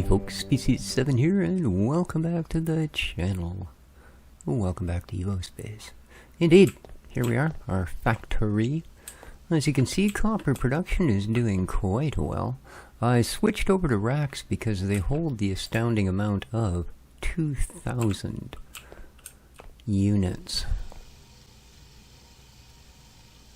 Hey folks, pt.5 here, and welcome back to the channel. Welcome back to Evospace. Indeed, here we are, our factory. As you can see, copper production is doing quite well. I switched over to racks because they hold the astounding amount of 2,000 units.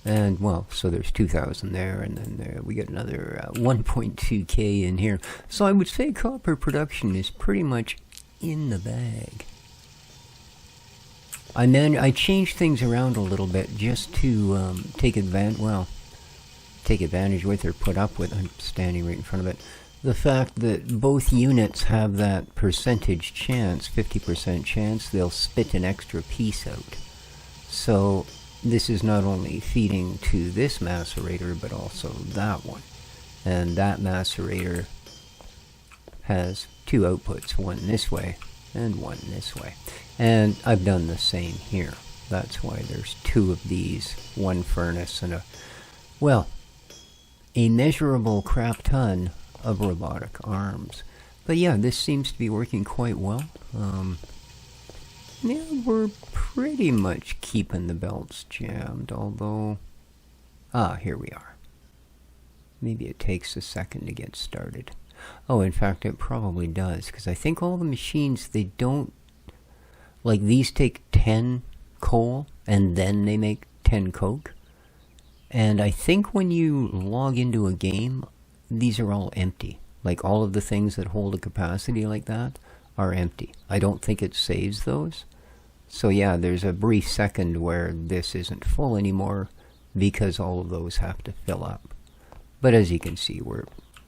And, well, so there's 2,000 there, and then we get another 1.2k in here. So I would say copper production is pretty much in the bag. I changed things around a little bit just to take advantage with, or put up with, I'm standing right in front of it, the fact that both units have that percentage chance, 50% chance, they'll spit an extra piece out. So this is not only feeding to this macerator, but also that one. And that macerator has two outputs, one this way and one this way. And I've done the same here. That's why there's two of these, one furnace and a measurable crap ton of robotic arms. But yeah, this seems to be working quite well. Yeah, we're pretty much keeping the belts jammed, although... here we are. Maybe it takes a second to get started. Oh, in fact, it probably does, because I think all the machines, they don't... Like, these take 10 coal, and then they make 10 coke. And I think when you log into a game, these are all empty. Like, all of the things that hold a capacity like that are empty. I don't think it saves those. So yeah, there's a brief second where this isn't full anymore because all of those have to fill up. But as you can see, we're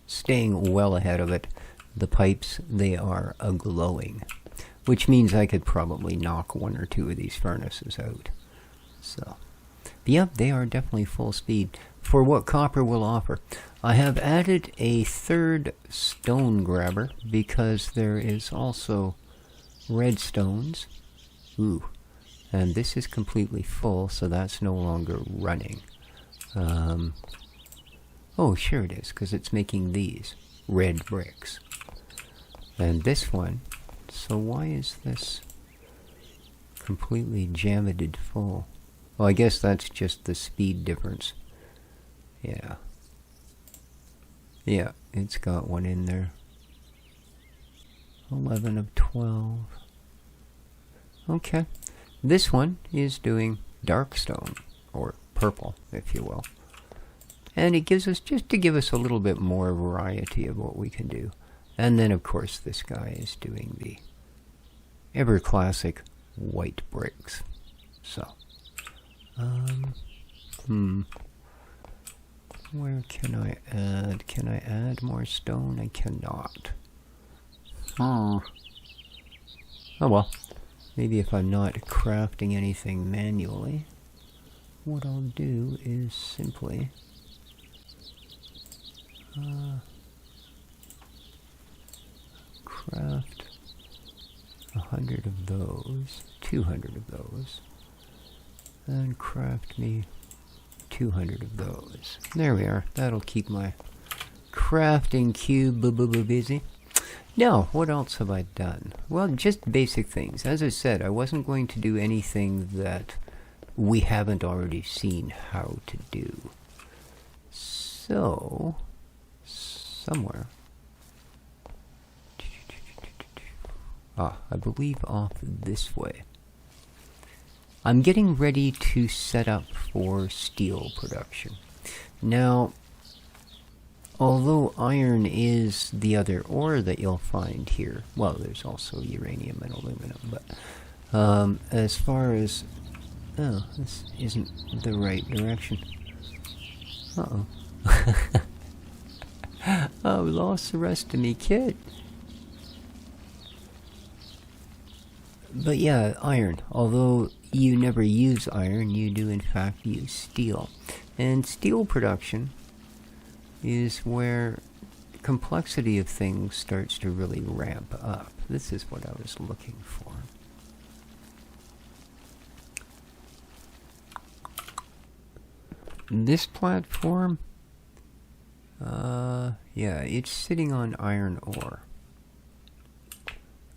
staying well ahead of it. The pipes, they are a-glowing, which means I could probably knock one or two of these furnaces out. So, but yeah, they are definitely full speed for what copper will offer. I have added a third stone grabber because there is also redstones. Ooh, and this is completely full, so that's no longer running. Oh, sure it is, because it's making these red bricks. And this one, so why is this completely jammed full? Well, I guess that's just the speed difference. Yeah. Yeah, it's got one in there. 11 of 12. Okay. This one is doing dark stone, or purple, if you will. And it gives us, just to give us a little bit more variety of what we can do. And then, of course, this guy is doing the ever-classic white bricks. So, where can I add? Can I add more stone? I cannot. Oh well. Maybe if I'm not crafting anything manually, what I'll do is simply craft 100 of those, 200 of those, and craft me 200 of those. There we are. That'll keep my crafting cube busy. Now, what else have I done? Well, just basic things. As I said, I wasn't going to do anything that we haven't already seen how to do. So, somewhere. I believe off this way. I'm getting ready to set up for steel production. Now, although iron is the other ore that you'll find here, well, there's also uranium and aluminum, but as far as... Oh, this isn't the right direction. Uh-oh. I've lost the rest of me kit. But yeah, iron. Although you never use iron, you do in fact use steel. And steel production is where complexity of things starts to really ramp up. This is what I was looking for. This platform, yeah, it's sitting on iron ore.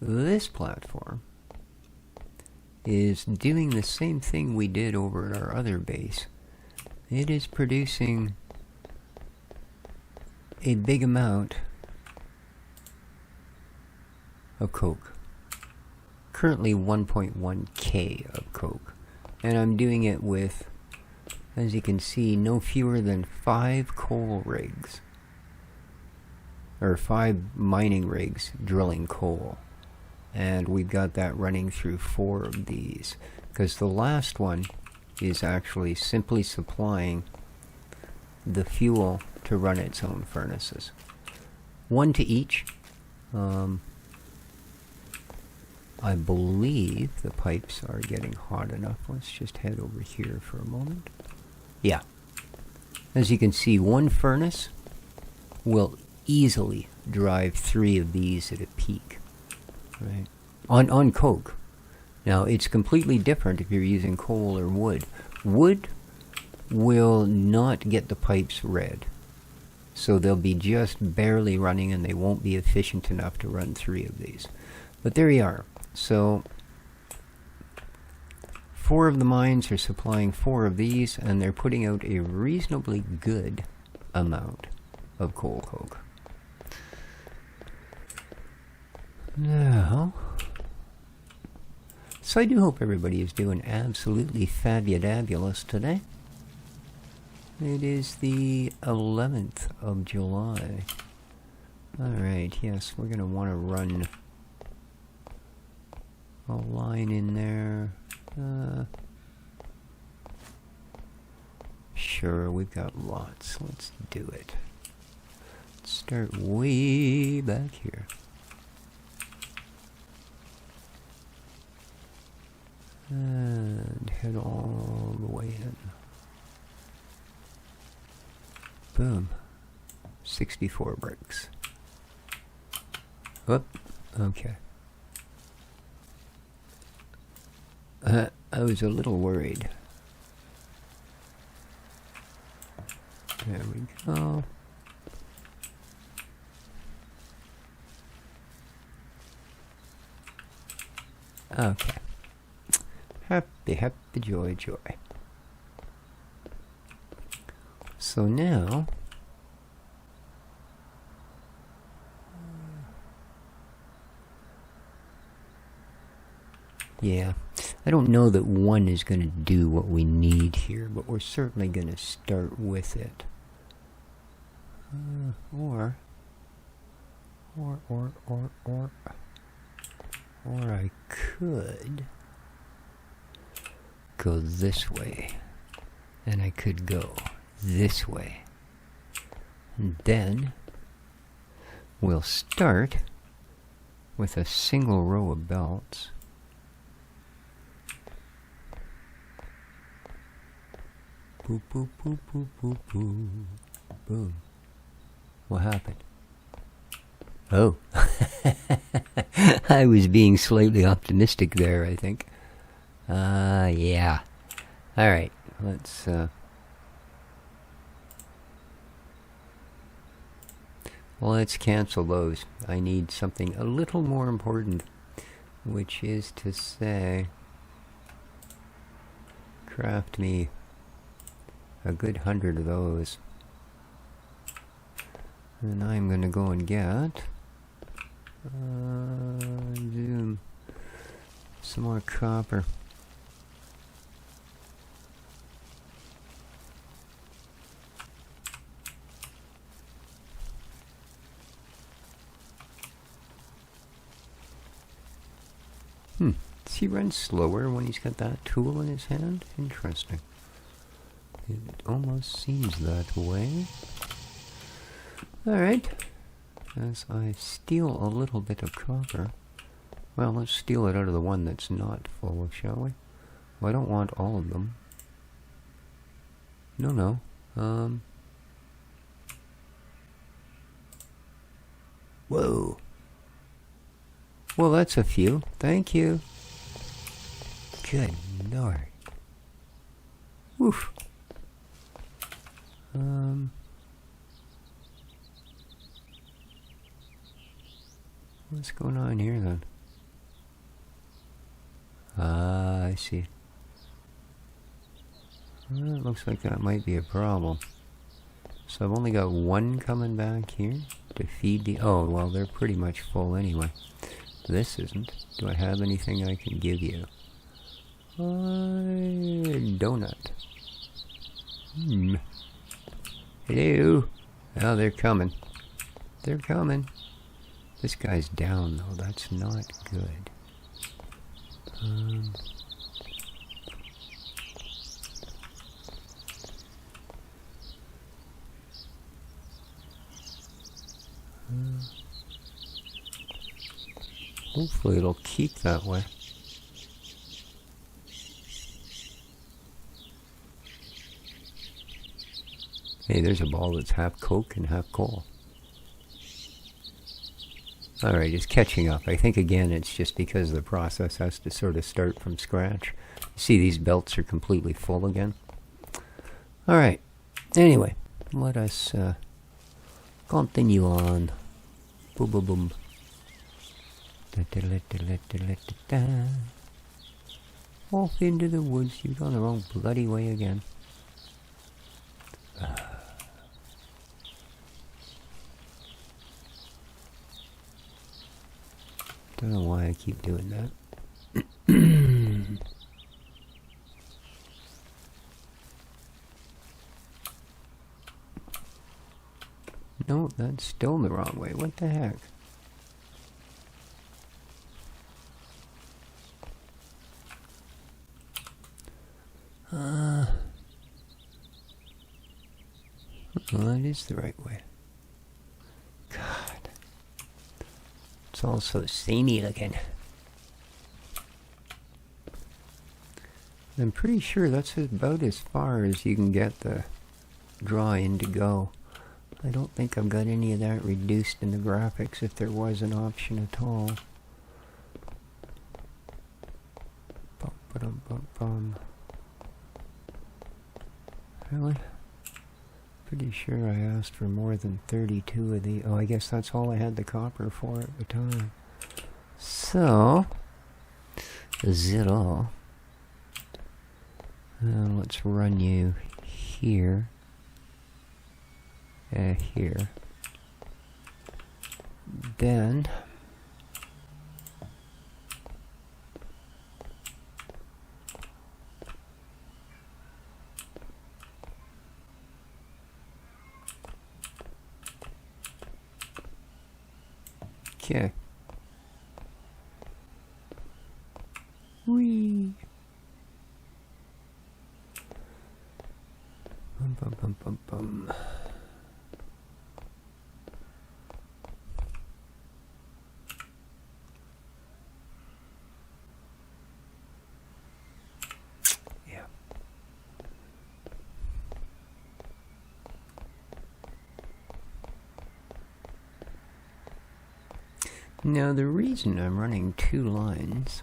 this platform is doing the same thing we did over at our other base. It is producing a big amount of coke. Currently 1.1K of coke. And I'm doing it with, as you can see, no fewer than 5 coal rigs. Or 5 mining rigs drilling coal. And we've got that running through 4 of these. Because the last one is actually simply supplying the fuel to run its own furnaces. 1 to each. I believe the pipes are getting hot enough. Let's just head over here for a moment. Yeah. As you can see, 1 furnace will easily drive 3 of these at a peak. Right? On coke. Now, it's completely different if you're using coal or wood. Wood will not get the pipes red. So they'll be just barely running and they won't be efficient enough to run 3 of these. But there you are. So 4 of the mines are supplying 4 of these, and they're putting out a reasonably good amount of coal coke. Now, so I do hope everybody is doing absolutely fabulous today. It is the 11th of July. Alright, yes, we're going to want to run a line in there. Sure, we've got lots. Let's do it. Let's start way back here. And head all the way in. Boom. 64 bricks. Whoop. Okay. I was a little worried. There we go. Okay. Happy, joy. So now, yeah, I don't know that 1 is going to do what we need here, but we're certainly going to start with it. Or I could go this way, and I could go this way. And then we'll start with a single row of belts. Boop, boop, boop, boop, boop, boop. Boom. What happened? Oh. I was being slightly optimistic there, I think. Yeah. Alright, let's cancel those. I need something a little more important, which is to say, craft me a good 100 of those. And I'm going to go and get some more copper. Does he run slower when he's got that tool in his hand? Interesting. It almost seems that way. Alright. As I steal a little bit of copper. Well, let's steal it out of the one that's not full, shall we? Well, I don't want all of them. No. Whoa. Well, that's a few. Thank you. Good Lord. Woof. What's going on here then? Ah, I see. Well, it looks like that might be a problem. So I've only got one coming back here to feed the... Oh, well, they're pretty much full anyway. This isn't. Do I have anything I can give you? Donut. Hello? Oh, they're coming. They're coming. This guy's down, though. That's not good. Hopefully it'll keep that way. Hey, there's a ball that's half Coke and half coal. Alright, it's catching up. I think, again, it's just because the process has to sort of start from scratch. You see, these belts are completely full again. Alright, anyway, let us continue on. Boom, boom, boom. Off into the woods. You've gone the wrong bloody way again. Don't know why I keep doing that. No, that's still the wrong way. What the heck? Well, that is the right way. God. It's all so samey looking. I'm pretty sure that's about as far as you can get the draw in to go. I don't think I've got any of that reduced in the graphics, if there was an option at all. Bum. Really? Pretty sure I asked for more than 32 of the... Oh, I guess that's all I had the copper for at the time. So... zero. Let's run you here. Here. Then... Okay. Whee! Bum. Yeah. Now, the reason I'm running 2 lines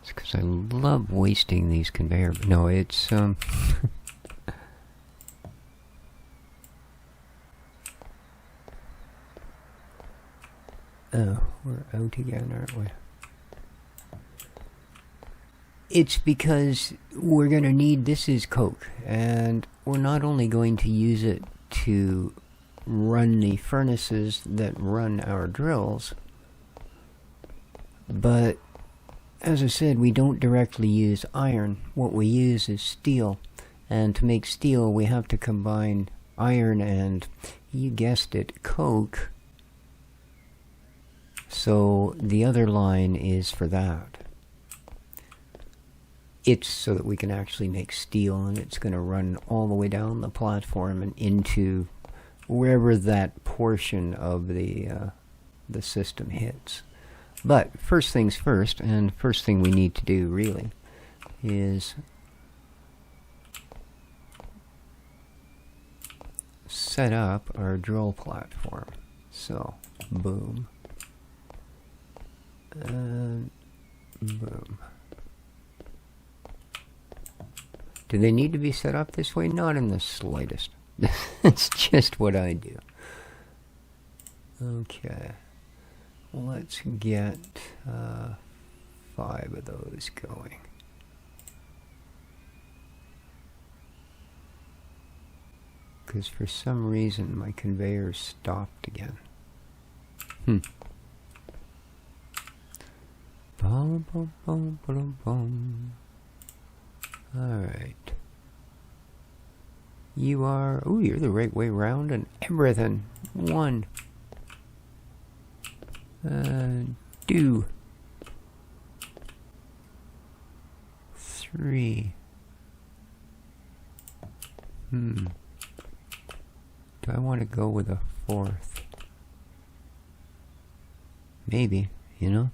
is because I love wasting these conveyor... No, it's, Oh, we're out again, aren't we? It's because we're going to need... This is coke, and we're not only going to use it to run the furnaces that run our drills, but as I said, we don't directly use iron. What we use is steel, and to make steel we have to combine iron and, you guessed it, coke. So the other line is for that. It's so that we can actually make steel, and it's going to run all the way down the platform and into wherever that portion of the system hits. But first things first, and first thing we need to do really is set up our drill platform. So, boom. And boom. Do they need to be set up this way? Not in the slightest. It's just what I do. Okay. Let's get 5 of those going. Because for some reason my conveyor stopped again. Boom, boom, boom, boom, boom. Alright. You are... Ooh, you're the right way round and everything. 1. 2. 3. Do I want to go with a 4th? Maybe, you know?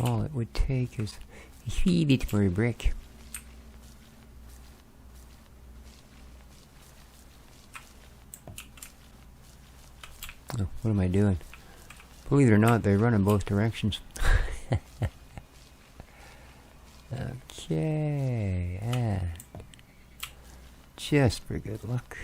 All it would take is a wee bit more brick. Oh, what am I doing? Believe it or not, they run in both directions. Okay, and just for good luck.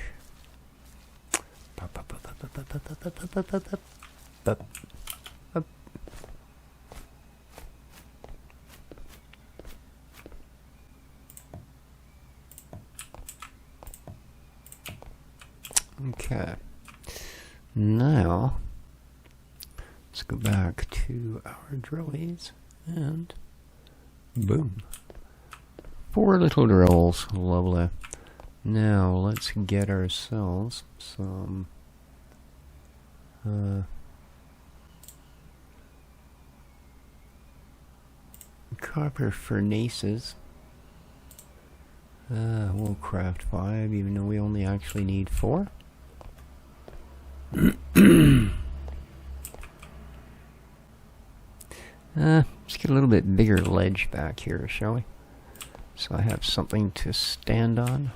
Okay, now let's go back to our drillies and boom. 4 little drills, lovely. Now let's get ourselves some copper furnaces. We'll craft 5 even though we only actually need 4. Let's get a little bit bigger ledge back here, shall we? So I have something to stand on.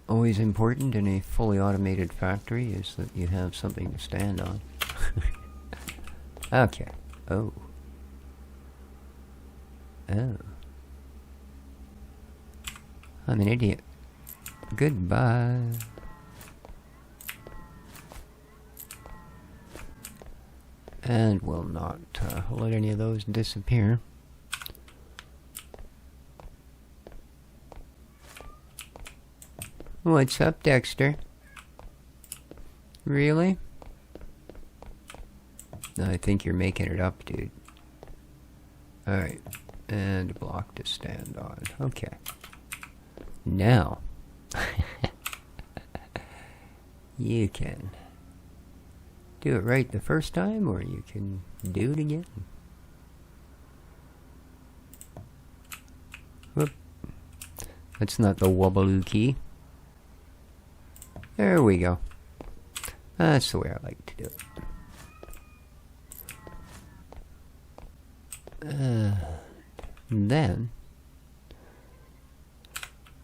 Always important in a fully automated factory is that you have something to stand on. Okay. Oh. Oh. I'm an idiot. Goodbye. And we'll not let any of those disappear. What's up, Dexter? Really? I think you're making it up, dude. Alright. And a block to stand on. Okay. Now. You can do it right the first time, or you can do it again. Whoop. That's not the wobbaloo key. There we go. That's the way I like to do it. Then,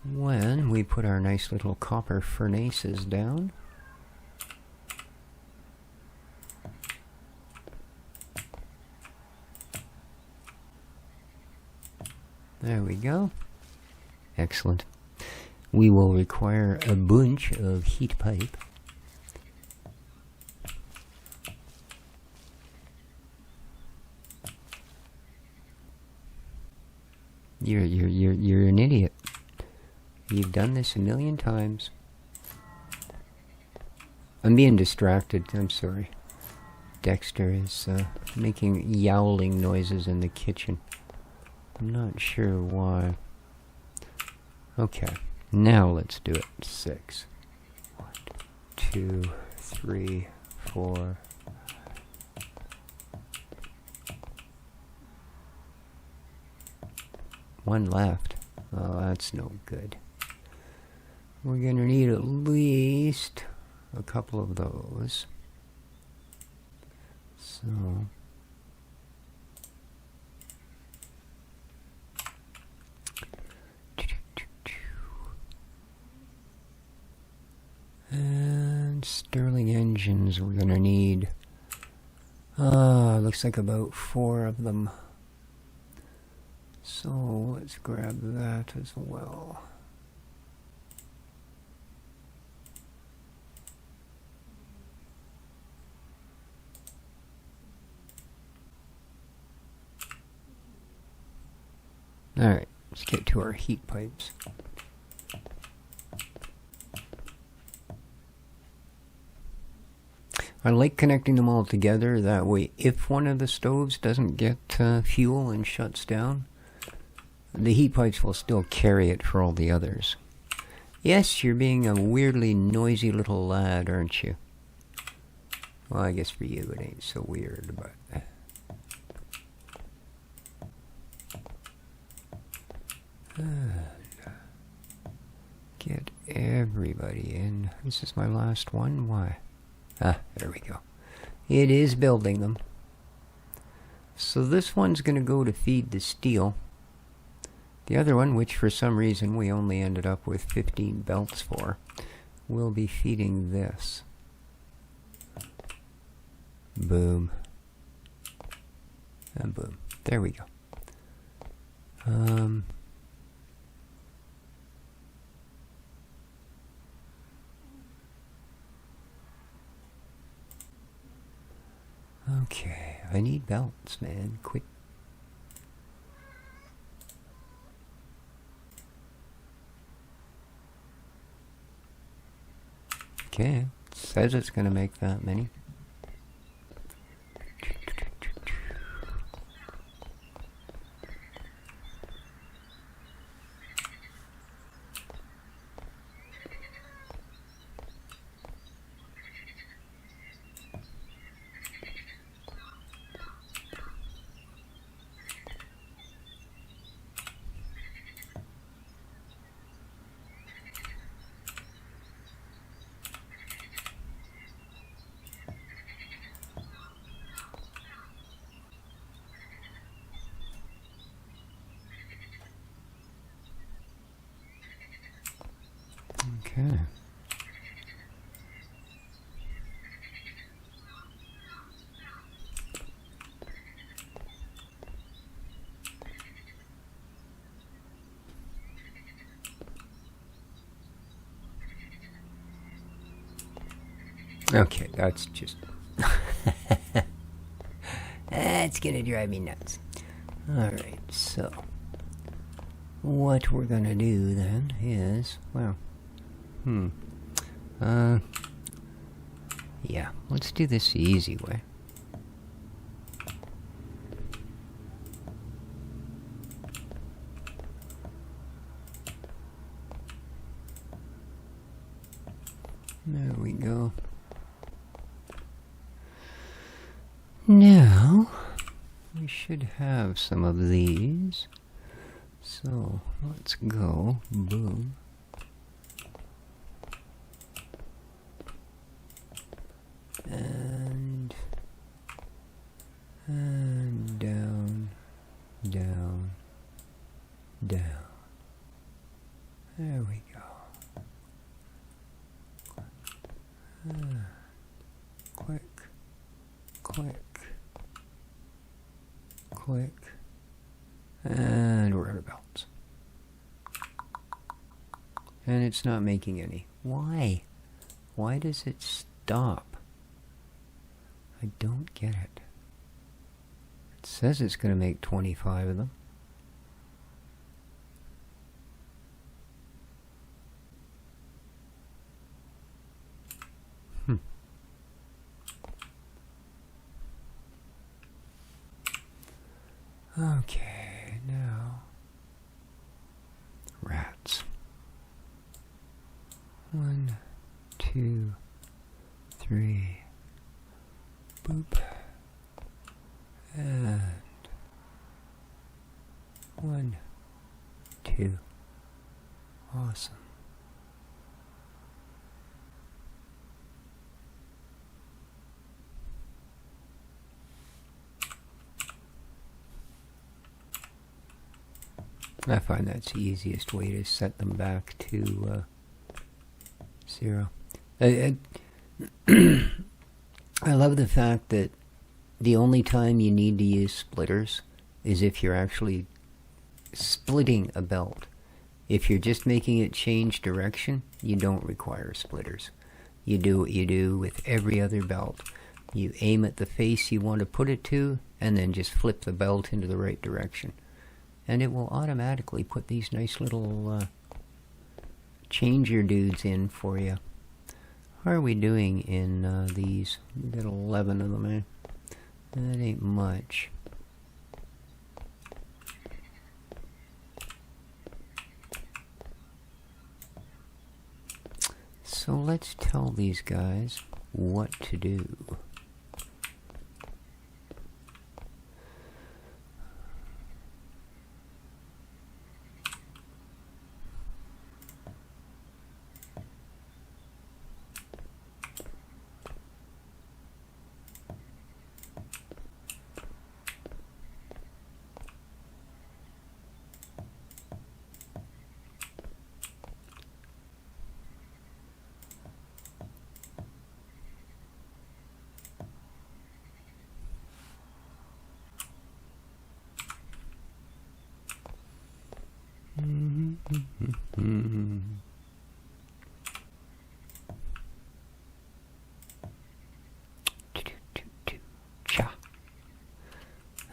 when we put our nice little copper furnaces down, there we go. Excellent. We will require a bunch of heat pipe. You're an idiot. You've done this a million times. I'm being distracted. I'm sorry. Dexter is making yowling noises in the kitchen. I'm not sure why. Okay, now let's do it. 6. 1, 2, 3, 4. One left. Oh, that's no good. We're gonna need at least a couple of those. So and Stirling engines we're gonna need looks like about 4 of them. So let's grab that as well. Alright, let's get to our heat pipes. I like connecting them all together, that way if one of the stoves doesn't get fuel and shuts down, the heat pipes will still carry it for all the others. Yes, you're being a weirdly noisy little lad, aren't you? Well, I guess for you it ain't so weird, but... Get everybody in. This is my last one. Why? Ah, there we go. It is building them. So this one's going to go to feed the steel. The other one, which for some reason we only ended up with 15 belts for, will be feeding this. Boom. And boom. There we go. Okay, I need belts, man. Quick. Okay, it says it's going to make that many. Okay. Okay, that's just... That's gonna drive me nuts. Alright, so... what we're gonna do then is... well... yeah, let's do this the easy way. There we go. Now, we should have some of these. So, let's go. Boom. And down, down, down. There we go. Quick, quick, quick, and we're out of belts. And it's not making any. Why? Why does it stop? I don't get it. It says it's going to make 25 of them. Okay, now... rats. 1, 2, 3... boop. And 1, 2. Awesome. I find that's the easiest way to set them back to 0. I love the fact that the only time you need to use splitters is if you're actually splitting a belt. If you're just making it change direction, you don't require splitters. You do what you do with every other belt. You aim at the face you want to put it to, and then just flip the belt into the right direction. and it will automatically put these nice little changer dudes in for you. How are we doing in these? We got 11 of them, eh? That ain't much. So let's tell these guys what to do.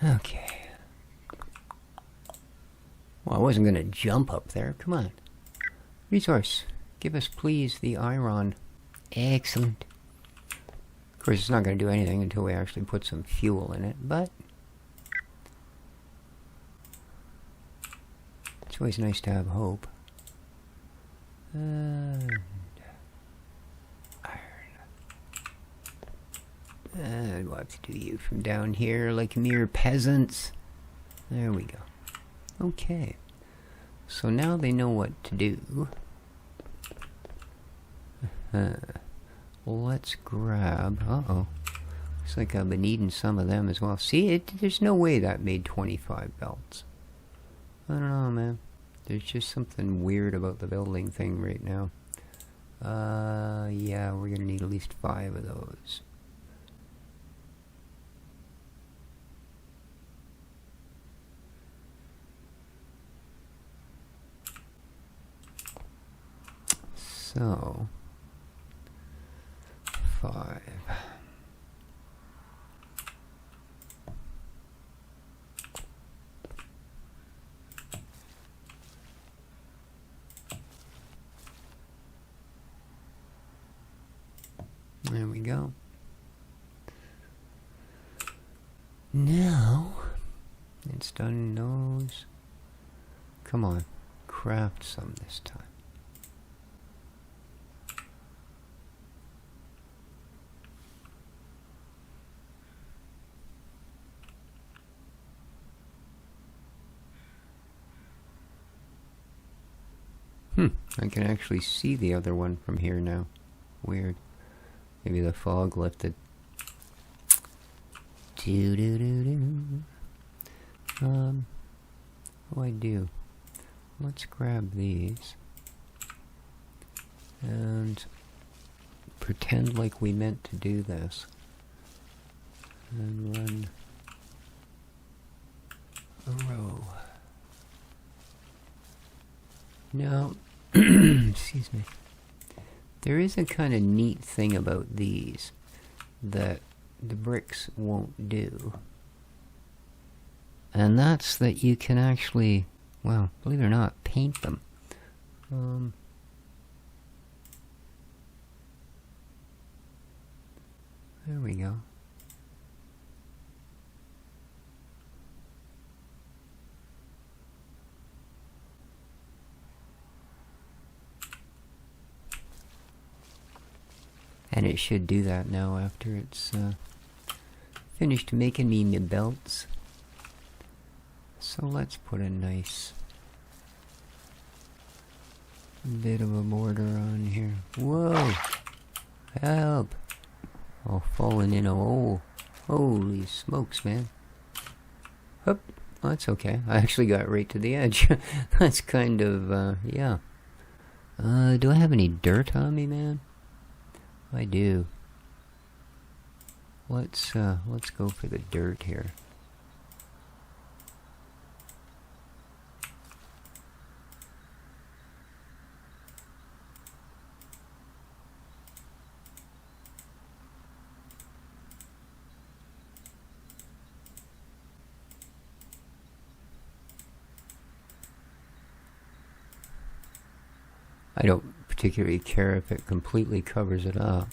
Okay. Well, I wasn't going to jump up there. Come on. Resource. Give us, please, the iron. Excellent. Of course, it's not going to do anything until we actually put some fuel in it, but it's always nice to have hope. Iron. We'll have to do you from down here like mere peasants. There we go. Okay. So now they know what to do. Let's grab... Uh-oh. Looks like I've been needing some of them as well. See, there's no way that made 25 belts. I don't know, man. There's just something weird about the building thing right now. Yeah, we're gonna need at least 5 of those. So, 5. There we go. Now, it's done those. Come on, craft some this time. I can actually see the other one from here now. Weird. Maybe the fog lifted. What do I do? Let's grab these and pretend like we meant to do this and run a row. Now, excuse me. There is a kind of neat thing about these that the bricks won't do. And that's that you can actually, well, believe it or not, paint them. There we go. And it should do that now after it's finished making me my belts. So let's put a nice bit of a border on here. Whoa! Help! All falling in a hole. Holy smokes, man. Hup. Well, that's okay. I actually got right to the edge. That's kind of, yeah. Do I have any dirt on me, man? I do. Let's go for the dirt here. I don't particularly care if it completely covers it up.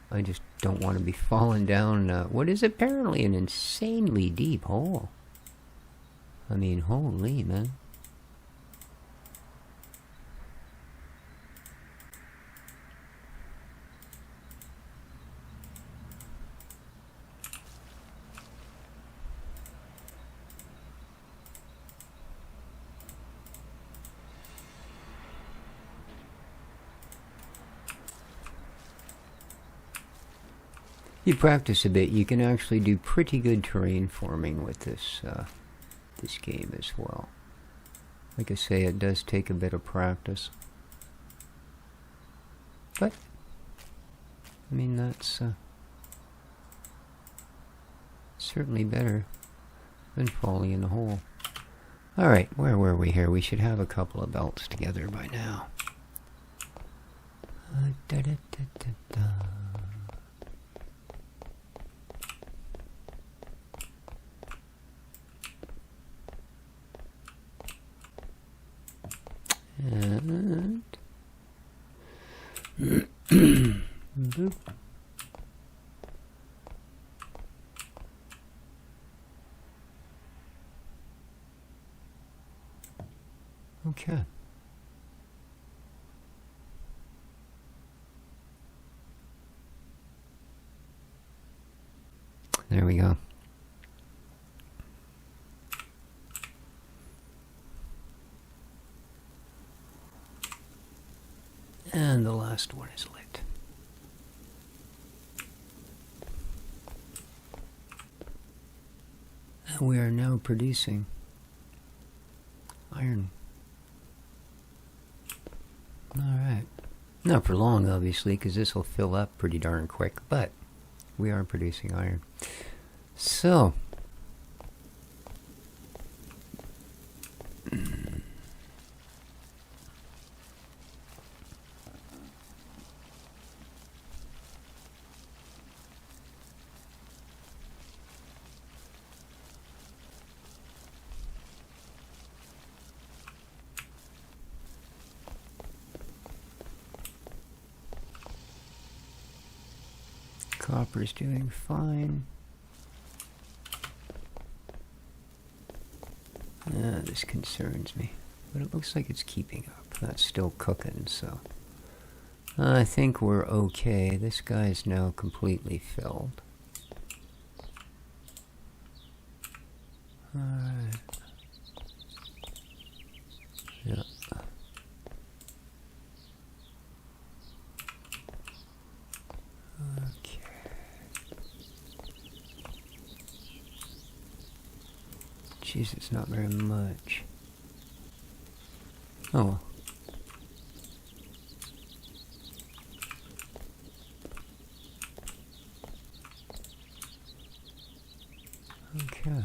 I just don't want to be falling down what is apparently an insanely deep hole. I mean, holy man. You practice a bit, you can actually do pretty good terrain forming with this this game as well. Like I say, it does take a bit of practice. But, I mean, that's certainly better than falling in the hole. Alright, where were we here? We should have a couple of belts together by now. And boop. Okay. There we go. And the last one is lit. And we are now producing iron. Alright. Not for long, obviously, because this will fill up pretty darn quick, but we are producing iron. So, copper's doing fine. This concerns me, but it looks like it's keeping up. That's still cooking, so I think we're okay. This guy's now completely filled. Alright. Yeah. Okay. Jeez, it's not very much. Oh well. Okay.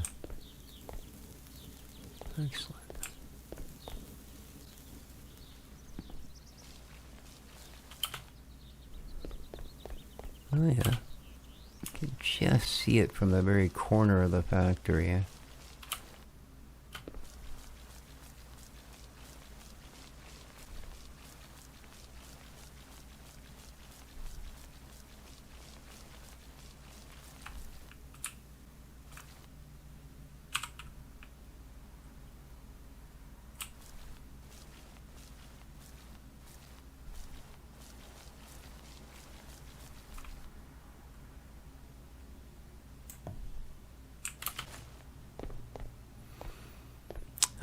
Excellent. Oh yeah. You can just see it from the very corner of the factory, eh?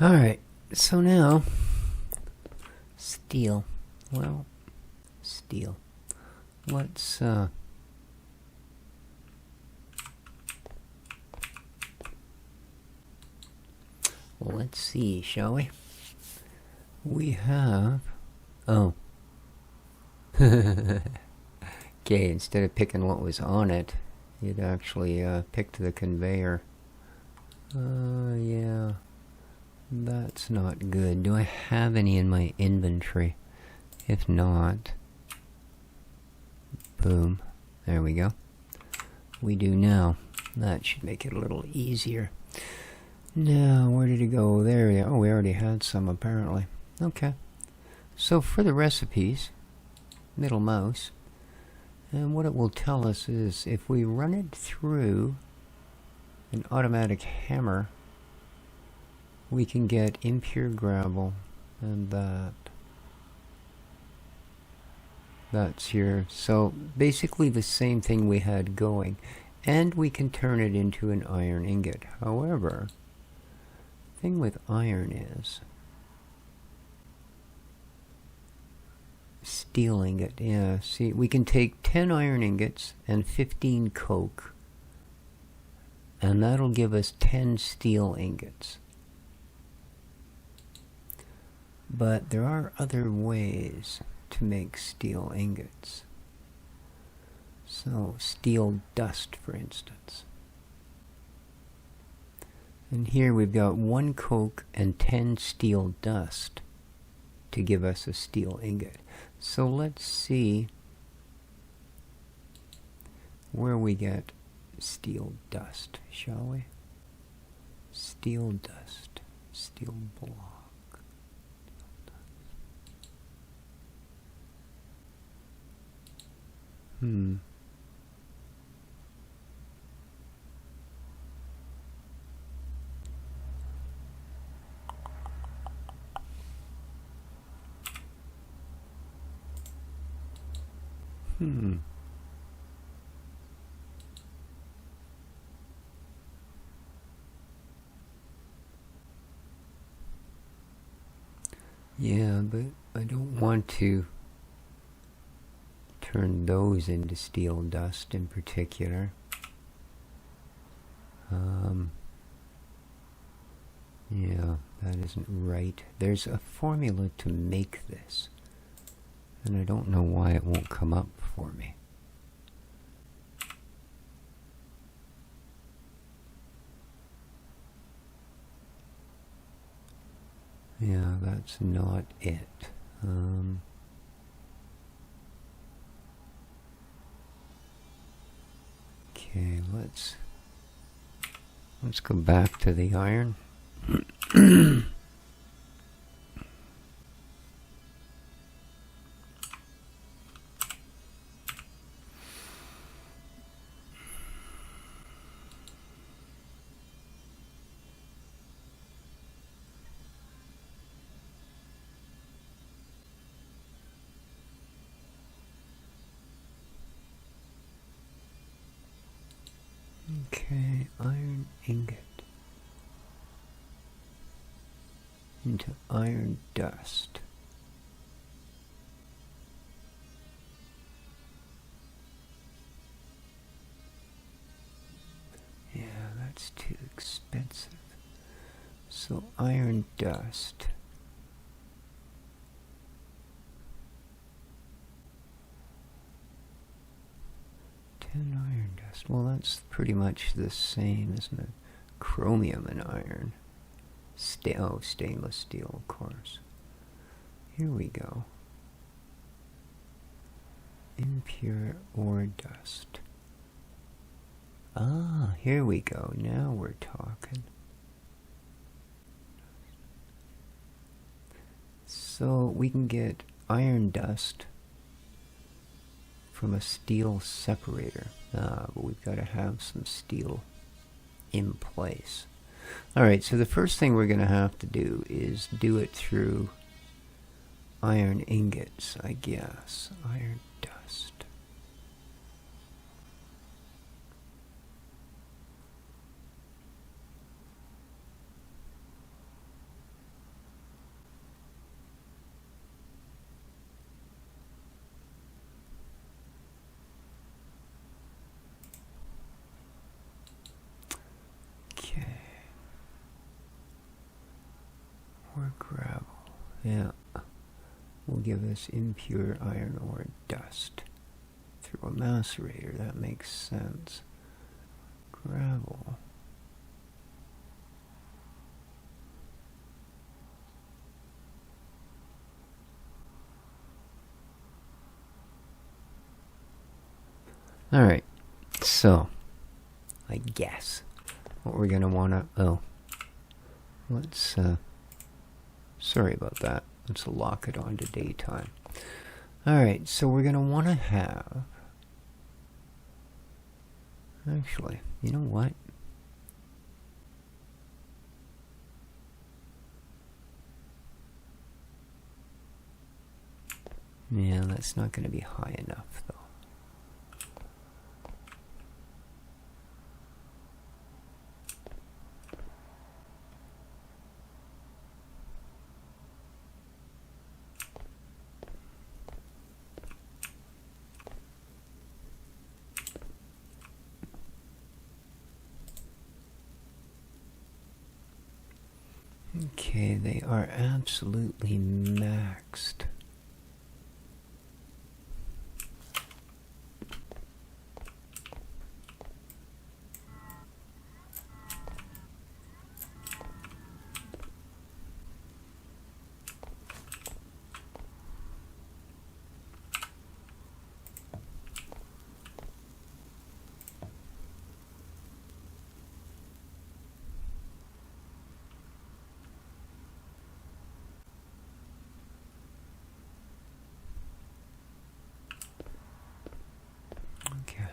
Alright, so now, steel. Well, steel. Let's, let's see, shall we? We have, oh. Okay, instead of picking what was on it, you'd actually, picked the conveyor. Yeah. That's not good. Do I have any in my inventory? If not, boom. There we go. We do now. That should make it a little easier. Now, where did it go? There we are. Oh, we already had some, apparently. Okay. So for the recipes, middle mouse, and what it will tell us is if we run it through an automatic hammer, we can get impure gravel, and that's here. So basically the same thing we had going, and we can turn it into an iron ingot. However, the thing with iron is steel ingot. Yeah, see, we can take 10 iron ingots and 15 coke, and that'll give us 10 steel ingots. But there are other ways to make steel ingots. So, steel dust, for instance. And here we've got 1 coke and 10 steel dust to give us a steel ingot. So let's see where we get steel dust, shall we? Steel dust, steel block. Yeah, but I don't want to turn those into steel dust in particular. Yeah, that isn't right. There's a formula to make this, and I don't know why it won't come up for me. Yeah, that's not it. Okay, let's go back to the iron. Okay, iron ingot into iron dust. Yeah, that's too expensive. So iron dust. Iron dust. Well, that's pretty much the same, isn't it? Chromium and iron. Stainless steel, of course. Here we go. Impure ore dust. Ah, here we go. Now we're talking. So we can get iron dust from a steel separator. But we've got to have some steel in place. Alright, so the first thing we're going to have to do is do it through iron ingots, I guess. Iron dust. Or gravel. Yeah. Will give us impure iron ore dust through a macerator. That makes sense. Gravel. Alright. So, I guess what we're going to want to... Oh. Let's... sorry about that. Let's lock it on to daytime. Alright, so we're going to want to have... Actually, you know what? Yeah, that's not going to be high enough, though. Okay, they are absolutely maxed. Okay.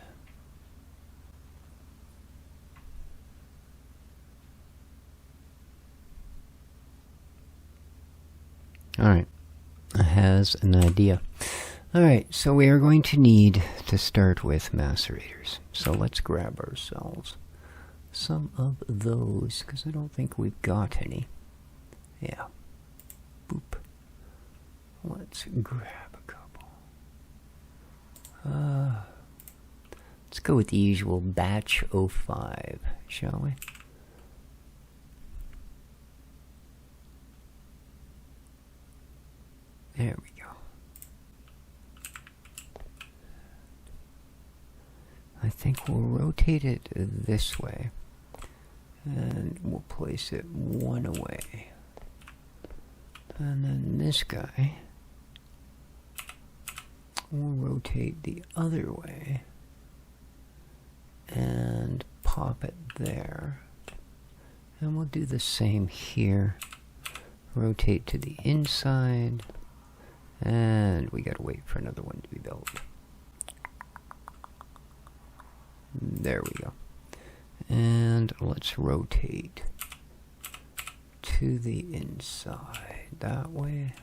Alright, has an idea. Alright, so we are going to need to start with macerators. So let's grab ourselves some of those, because I don't think we've got any. Yeah. Boop. Let's grab a couple. Let's go with the usual batch 05, shall we? There we go. I think we'll rotate it this way, and we'll place it one away. And then this guy, we'll rotate the other way, and pop it there. And we'll do the same here. Rotate to the inside. And we gotta wait for another one to be built. There we go. And let's rotate to the inside. That way.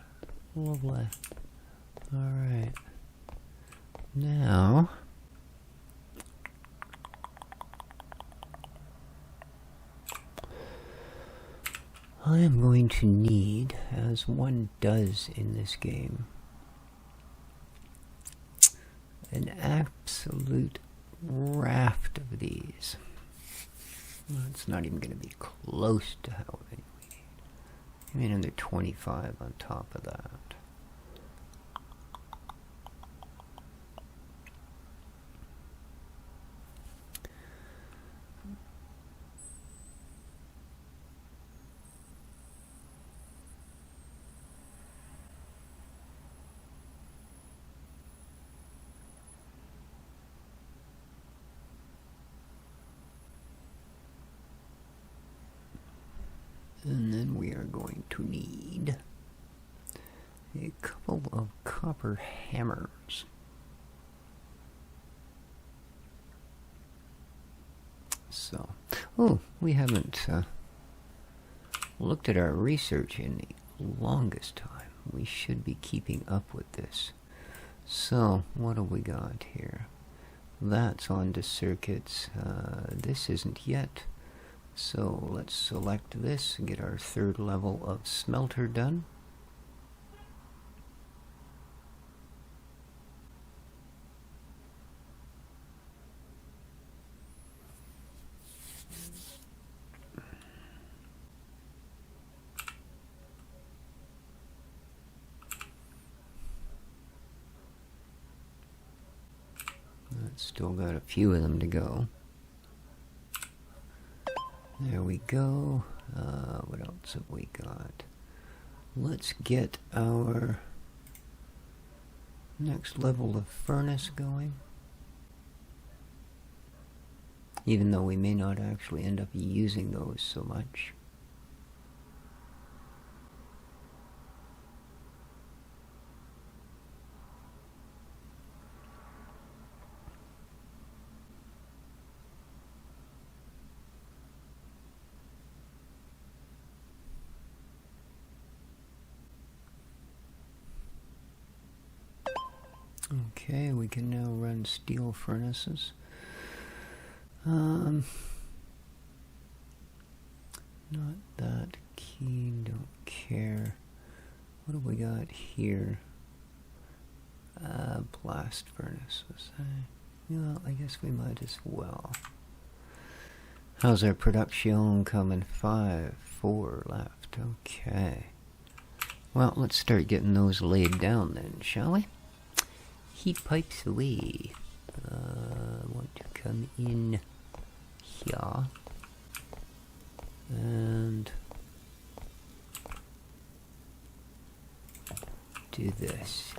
Lovely. Alright. Now... I am going to need, as one does in this game, an absolute raft of these. Well, it's not even going to be close to how many we need. I mean, another 25 on top of that. And then we are going to need a couple of copper hammers. So, oh, we haven't looked at our research in the longest time. We should be keeping up with this. So, what have we got here? That's on to circuits. This isn't yet. So let's select this and get our third level of smelter done. Still got a few of them to go. There we go. What else have we got? Let's get our next level of furnace going. Even though we may not actually end up using those so much. Okay, we can now run steel furnaces. Not that keen, don't care. What do we got here? Blast furnaces. Well, I guess we might as well. How's our production coming? 5, 4 left. Okay. Well, let's start getting those laid down then, shall we? Heat pipes away. Want to come in here. And do this.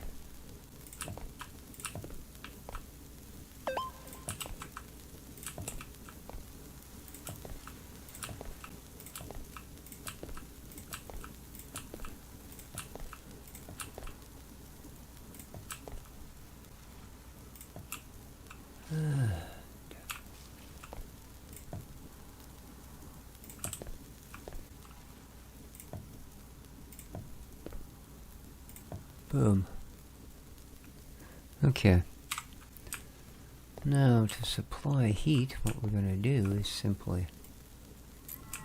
Boom. Okay. Now to supply heat, what we're going to do is simply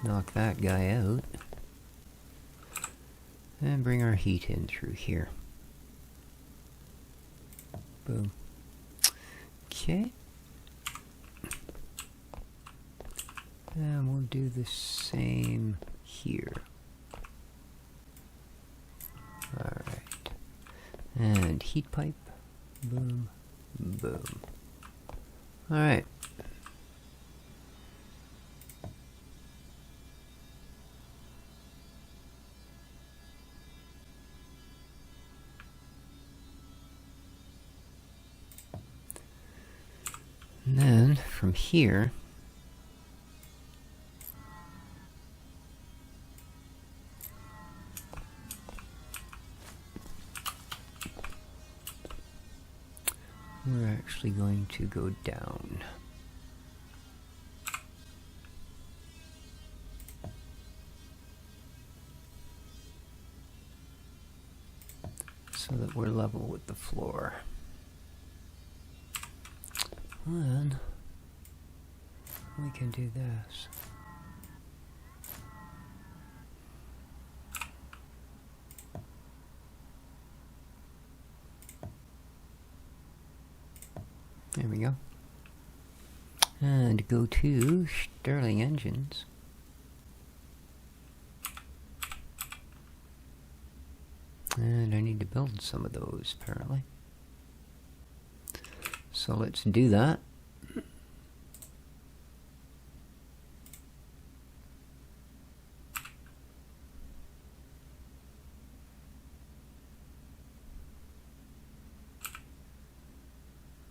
knock that guy out and bring our heat in through here. Boom. Okay. And we'll do the same here. Alright. And heat pipe. Boom. Boom. Alright. And then from here, we're actually going to go down. So that we're level with the floor. Then we can do this. There we go. And go to Stirling Engines. And I need to build some of those, apparently. So let's do that.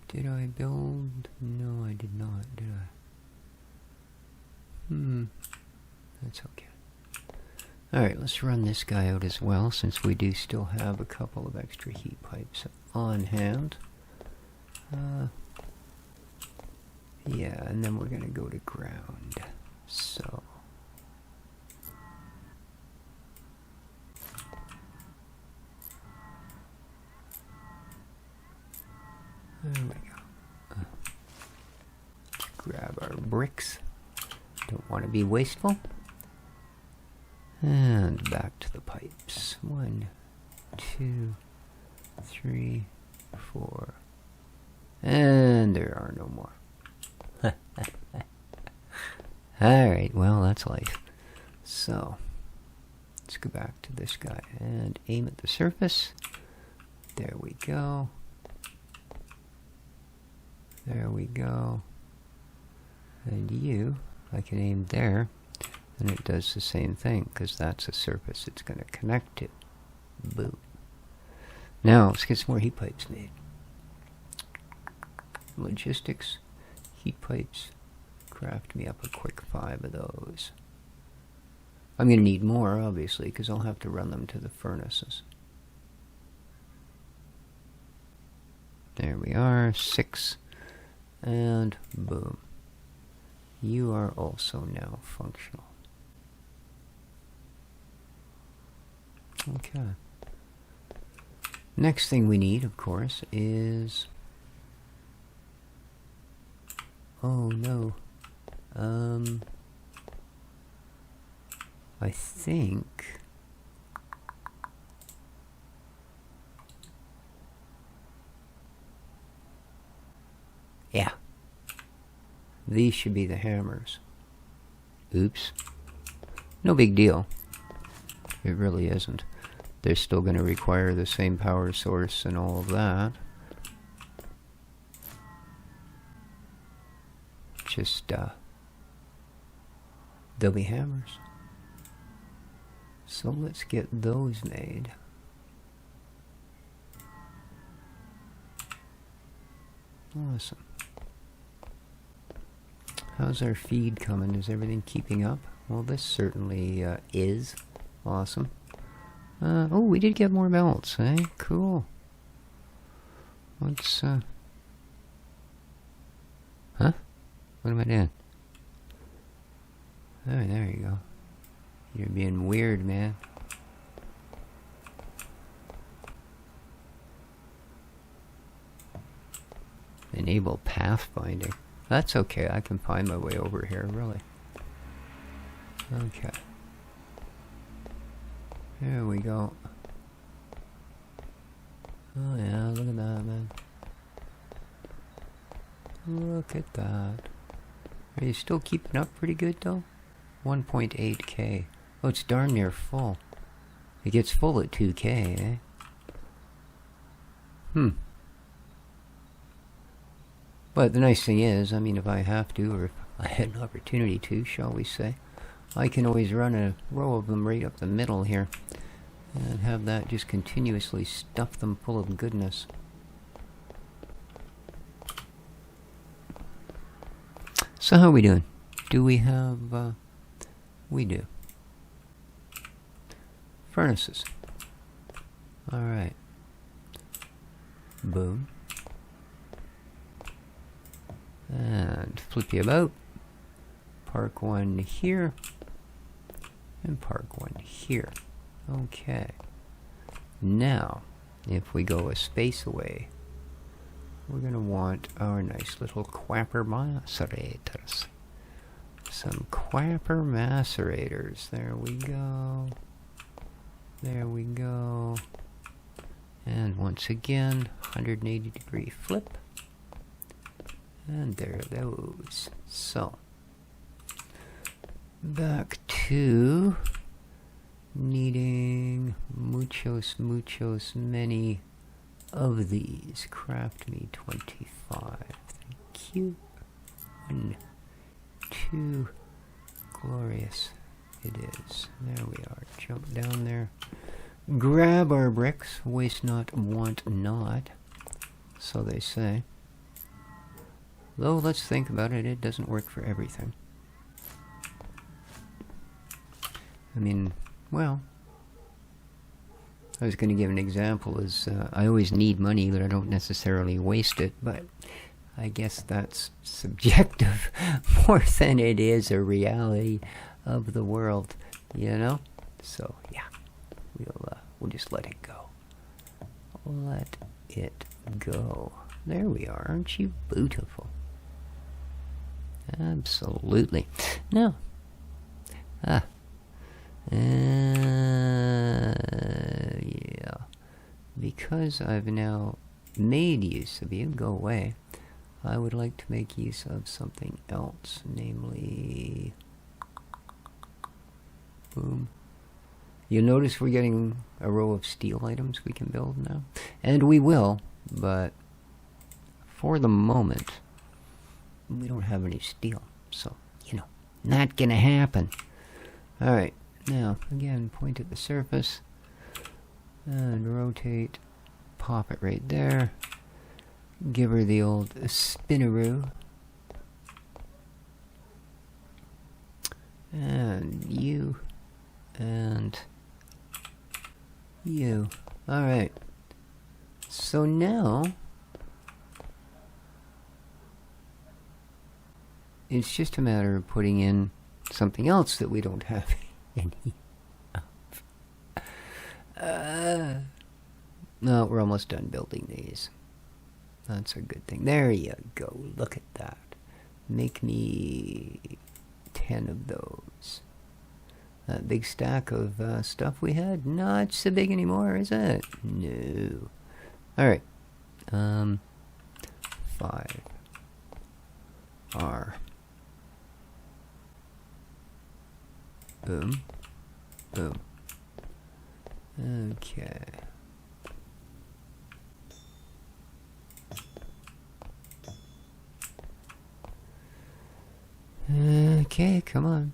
Did I build? No, I did not, did I? That's okay. Alright, let's run this guy out as well, since we do still have a couple of extra heat pipes on hand. Yeah, and then we're going to go to ground. So. There we go. Grab our bricks. Don't want to be wasteful. And back to the pipes. 1, 2, 3, 4. And there are no more. Alright, well, that's life. So, let's go back to this guy and aim at the surface. There we go. There we go. And you, I can aim there, and it does the same thing, because that's a surface it's going to connect to. Boom. Now, let's get some more heat pipes made. Logistics, heat pipes, craft me up a quick 5 of those. I'm going to need more, obviously, because I'll have to run them to the furnaces. There we are, 6, and boom. You are also now functional. Okay. Next thing we need, of course, is... Oh no. I think... Yeah. These should be the hammers. Oops. No big deal. It really isn't. They're still going to require the same power source and all of that. Just, they'll be hammers. So let's get those made. Awesome. How's our feed coming? Is everything keeping up? Well, this certainly is. Awesome. Oh, we did get more belts, eh? Cool. What's, Huh? What am I doing? Oh, there you go. You're being weird, man. Enable pathfinding. That's okay, I can find my way over here, really. Okay. There we go. Oh yeah, look at that, man. Look at that. Are you still keeping up pretty good, though? 1.8k. Oh, it's darn near full. It gets full at 2k, eh? But the nice thing is, I mean, if I have to, or if I had an opportunity to, shall we say, I can always run a row of them right up the middle here and have that just continuously stuff them full of goodness. So how are we doing? Do we have, we do. Furnaces. Alright. Boom. And flip you about. Park one here. And park one here. Okay. Now, if we go a space away, we're going to want our nice little quapper macerators. Some quapper macerators. There we go. There we go. And once again, 180-degree flip. And there are those. So, back to needing muchos many of these. Craft me 25. Thank you. 1, 2. Glorious. It is. There we are. Jump down there. Grab our bricks. Waste not, want not. So they say. Though, let's think about it. It doesn't work for everything. I mean, well, I was going to give an example as I always need money, but I don't necessarily waste it, but I guess that's subjective more than it is a reality of the world, you know? So, yeah, we'll just let it go. Let it go. There we are. Aren't you beautiful? Absolutely. Now, yeah. Because I've now made use of you, go away, I would like to make use of something else, namely, boom. You'll notice we're getting a row of steel items we can build now. And we will, but for the moment, we don't have any steel. So, you know, not gonna happen. Alright, now, again, point at the surface. And rotate. Pop it right there. Give her the old spinneroo. And you. And you. Alright. So now, it's just a matter of putting in something else that we don't have any of. No, we're almost done building these. That's a good thing. There you go. Look at that. Make me 10 of those. That big stack of stuff we had, not so big anymore, is it? No. Alright. 5 R. Boom. Boom. Okay. Okay, come on.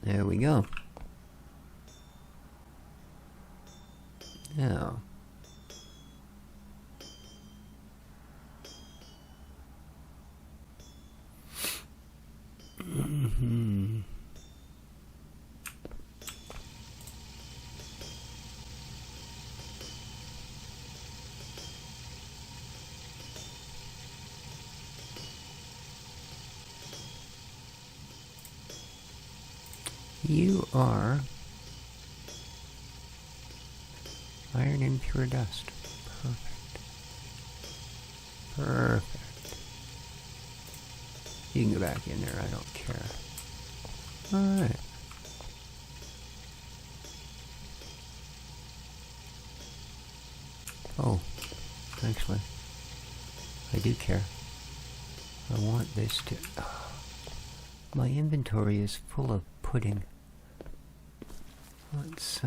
There we go. Now. You are iron and pure dust. Perfect. Perfect. You can go back in there, I don't care. Alright. Oh, actually, I do care. I want this to... my inventory is full of pudding. Let's,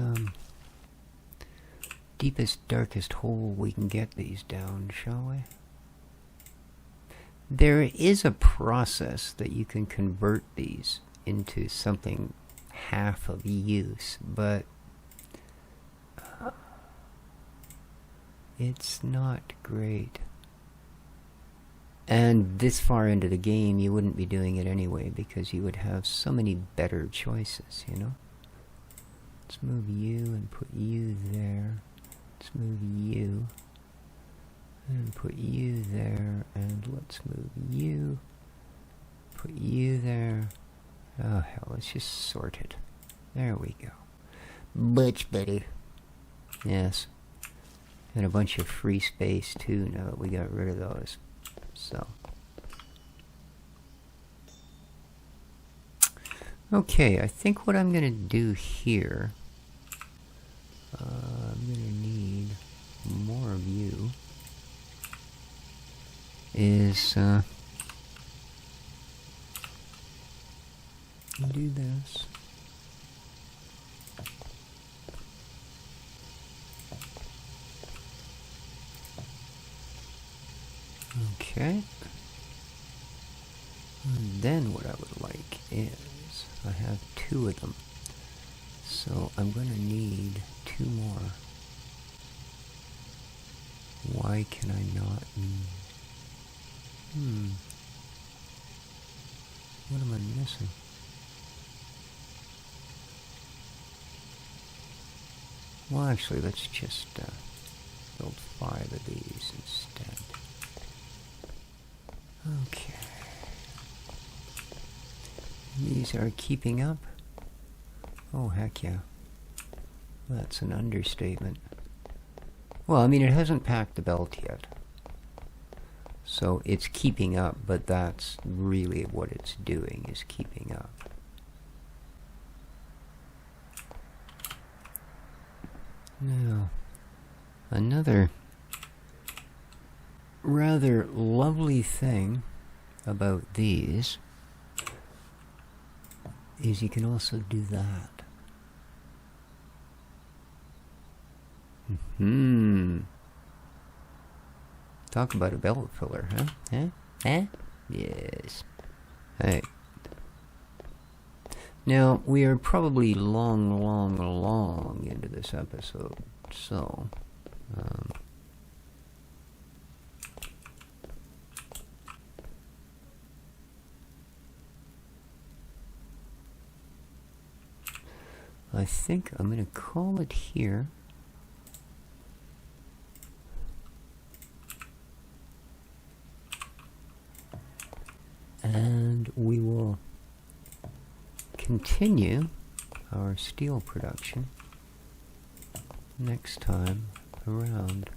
deepest, darkest hole we can get these down, shall we? There is a process that you can convert these into something half of use, but it's not great. And this far into the game, you wouldn't be doing it anyway, because you would have so many better choices, you know? Let's move you and put you there. Let's move you and put you there, and let's move you, put you there. Oh hell, let's just sort it. There we go. Much better. Yes. And a bunch of free space too, now that we got rid of those. So. Okay, I think what I'm going to do here, I'm going to need more of you, is do this. Okay. And then what I would like is, I have 2 of them, so I'm going to need 2 more. Why can I not? What am I missing? Well, actually, let's just build 5 of these instead. Okay. These are keeping up. Oh, heck yeah. That's an understatement. Well, I mean, it hasn't packed the belt yet. So it's keeping up, but that's really what it's doing, is keeping up. Now, another rather lovely thing about these is you can also do that. Talk about a belt filler, huh? Huh? Yes. Hey. Now, we are probably long into this episode, so... I think I'm going to call it here. continue our steel production next time around.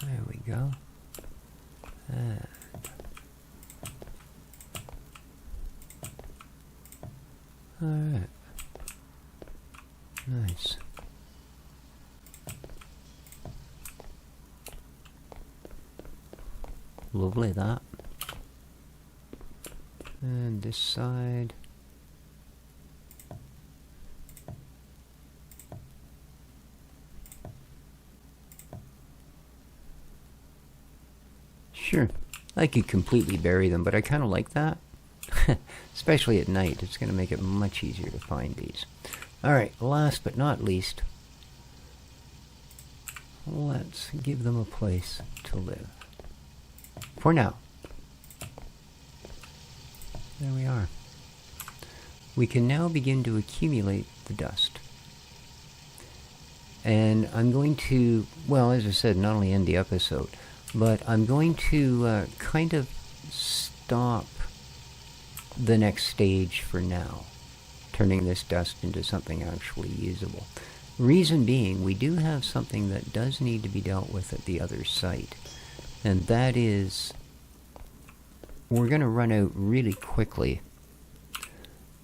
There we go. And alright. Nice. Lovely that. And this side. Sure, I could completely bury them, but I kind of like that. Especially at night, it's going to make it much easier to find these. Alright, last but not least, let's give them a place to live. For now. There we are. We can now begin to accumulate the dust. And I'm going to, well, as I said, not only end the episode, but I'm going to kind of stop the next stage for now, turning this dust into something actually usable. Reason being, we do have something that does need to be dealt with at the other site, and that is, we're going to run out really quickly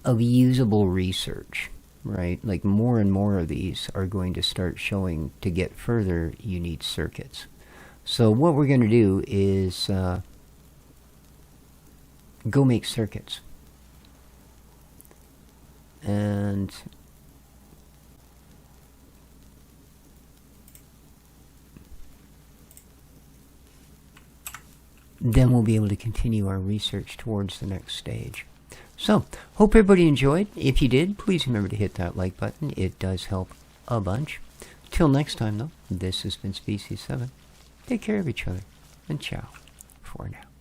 of usable research, right? Like more and more of these are going to start showing, to get further, you need circuits. So what we're going to do is go make circuits. And then we'll be able to continue our research towards the next stage. So, hope everybody enjoyed. If you did, please remember to hit that like button. It does help a bunch. Till next time, though, this has been Species 7. Take care of each other, and ciao for now.